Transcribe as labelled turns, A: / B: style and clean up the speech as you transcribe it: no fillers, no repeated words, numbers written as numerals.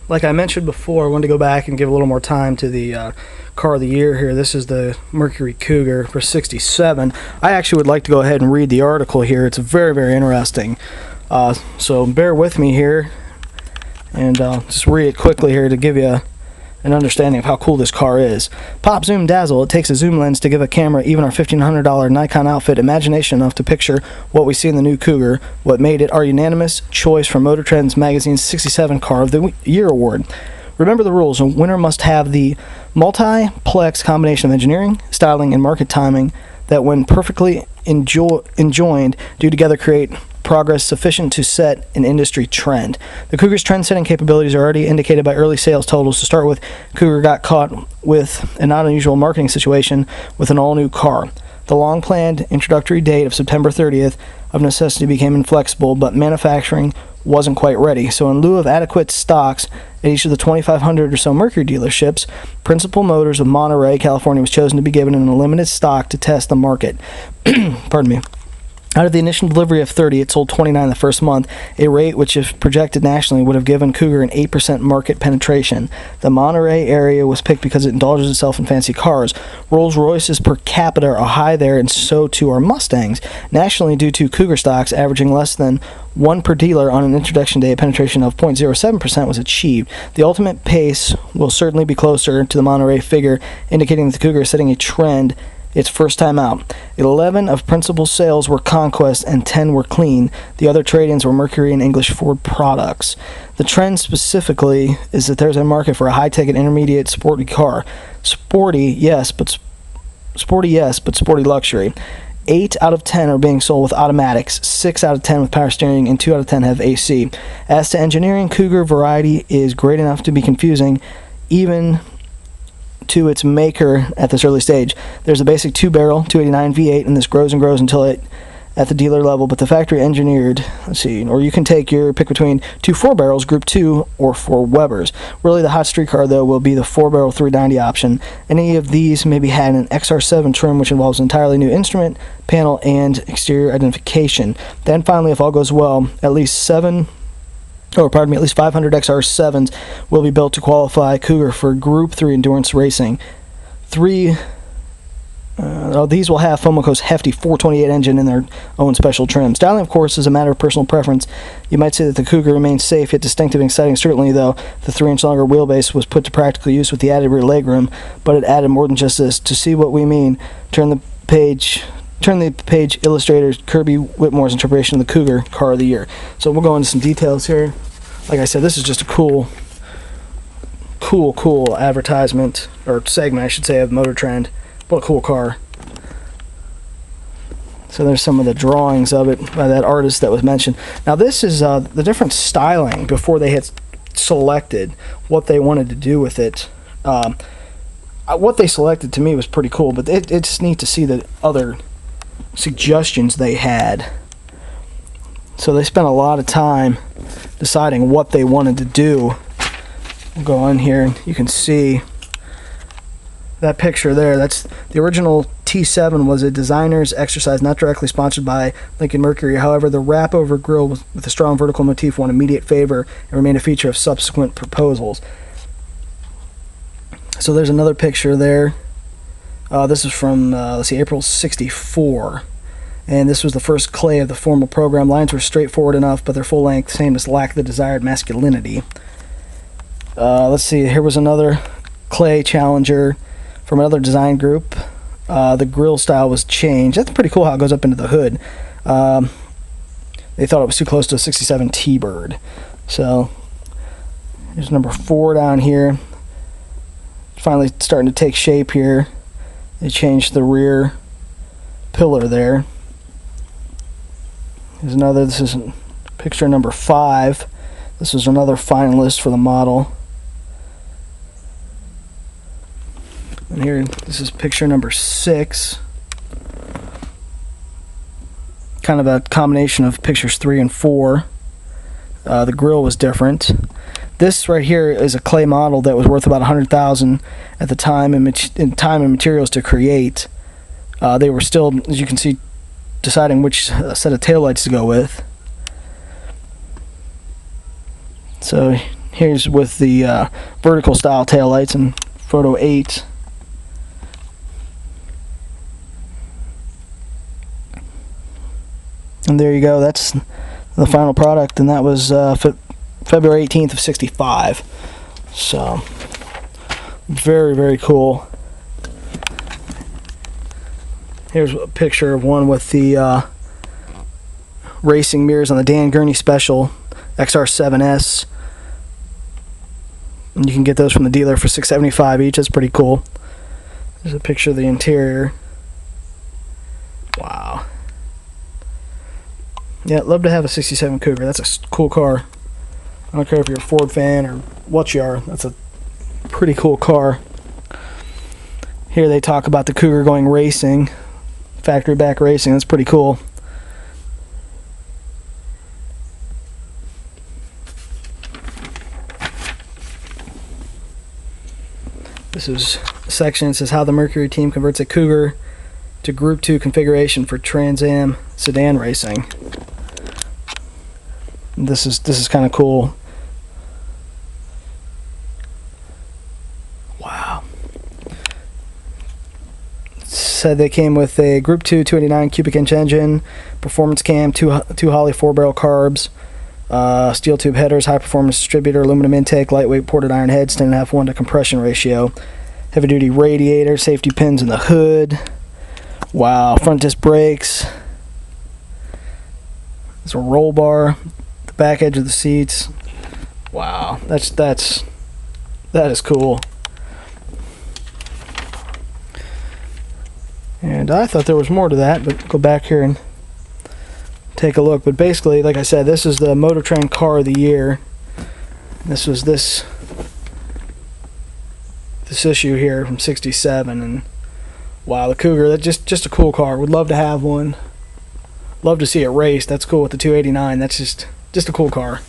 A: like I mentioned before, I wanted to go back and give a little more time to the car of the year here. This is the Mercury Cougar for '67. I actually would like to go ahead and read the article here. It's very, very interesting. So bear with me here, and just read it quickly here to give you an understanding of how cool this car is. Pop, zoom, dazzle. It takes a zoom lens to give a camera, even our $1,500 Nikon outfit, imagination enough to picture what we see in the new Cougar. What made it our unanimous choice for Motor Trend's magazine's '67 Car of the Year award. Remember the rules. A winner must have the multiplex combination of engineering, styling, and market timing that, when perfectly enjoined, do together create progress sufficient to set an industry trend. The Cougar's trend-setting capabilities are already indicated by early sales totals. To start with, Cougar got caught with a not unusual marketing situation with an all-new car. The long-planned introductory date of September 30th of necessity became inflexible, but manufacturing wasn't quite ready. So in lieu of adequate stocks at each of the 2,500 or so Mercury dealerships, Principal Motors of Monterey, California was chosen to be given an unlimited stock to test the market. Pardon me. Out of the initial delivery of 30, it sold 29 the first month, a rate which, if projected nationally, would have given Cougar an 8% market penetration. The Monterey area was picked because it indulges itself in fancy cars. Rolls-Royces per capita are high there, and so too are Mustangs. Nationally, due to Cougar stocks averaging less than one per dealer on an introduction day, a penetration of 0.07% was achieved. The ultimate pace will certainly be closer to the Monterey figure, indicating that the Cougar is setting a trend its first time out. 11 of Principal's sales were Conquest and 10 were Clean. The other trade-ins were Mercury and English Ford products. The trend specifically is that there's a market for a high-tech and intermediate sporty car. Sporty, yes, but sporty luxury. 8 out of 10 are being sold with automatics, 6 out of 10 with power steering, and 2 out of 10 have AC. As to engineering, Cougar variety is great enough to be confusing, even to its maker at this early stage. There's a basic 2-barrel 289 V8, and this grows and grows until it at the dealer level, but the factory engineered, or you can take your pick between 2 4-barrels, Group 2, or 4 Webers. Really, the hot street car, though, will be the 4-barrel 390 option. Any of these may be had in an XR7 trim, which involves an entirely new instrument, panel, and exterior identification. Then finally, if all goes well, at least 500 XR7s will be built to qualify Cougar for Group 3 endurance racing. These will have Fomoco's hefty 428 engine in their own special trim. Styling, of course, is a matter of personal preference. You might say that the Cougar remains safe, yet distinctive and exciting. Certainly, though, the 3-inch longer wheelbase was put to practical use with the added rear legroom, but it added more than just this. To see what we mean, turn the page illustrator Kirby Whitmore's interpretation of the Cougar Car of the Year. So we'll go into some details here. Like I said, this is just a cool advertisement, or segment, I should say, of Motor Trend. What a cool car. So there's some of the drawings of it by that artist that was mentioned. Now this is the different styling before they had selected what they wanted to do with it. What they selected to me was pretty cool, but it's neat to see the other suggestions they had. So they spent a lot of time deciding what they wanted to do. We'll go on here and you can see that picture there. That's the original T7 was a designer's exercise, not directly sponsored by Lincoln Mercury. However, the wrap-over grille with a strong vertical motif won immediate favor and remained a feature of subsequent proposals. So there's another picture there. This is from April '64. And this was the first clay of the formal program. Lines were straightforward enough, but their full-length sameness lacked the desired masculinity. Let's see, here was another clay Challenger from another design group. The grille style was changed. That's pretty cool how it goes up into the hood. They thought it was too close to a '67 T-Bird. So here's number 4 down here. Finally starting to take shape here. They changed the rear pillar there. Here's another. This is picture number 5. This is another finalist for the model. And here, this is picture number 6. Kind of a combination of pictures 3 and 4. The grille was different. This right here is a clay model that was worth about $100,000 at the time, and time and materials to create. They were still, as you can see, deciding which set of taillights to go with. So Here's with the vertical style taillights in photo 8. And there you go, that's the final product, and that was February 18th of 65. So, very, very cool. Here's a picture of one with the racing mirrors on the Dan Gurney Special XR7S. And you can get those from the dealer for $675 each. That's pretty cool. There's a picture of the interior. Wow. Yeah, I'd love to have a 67 Cougar. That's a cool car. I don't care if you're a Ford fan or what you are. That's a pretty cool car. Here they talk about the Cougar going racing. Factory back racing. That's pretty cool. This is a section that says how the Mercury team converts a Cougar to Group 2 configuration for Trans Am sedan racing. This is kind of cool. Wow. It said they came with a Group 2 289 cubic inch engine, performance cam, two Holley 4-barrel carbs, steel tube headers, high performance distributor, aluminum intake, lightweight ported iron heads, 10.5:1 to compression ratio, heavy duty radiator, safety pins in the hood. Wow, front disc brakes. There's a roll bar, the back edge of the seats. Wow, that is cool. And I thought there was more to that, but go back here and take a look. But basically, like I said, this is the Motor Trend Car of the Year. This was this issue here from '67, and wow, the Cougar, that's just a cool car. Would love to have one. Love to see it race. That's cool with the 289. That's just a cool car.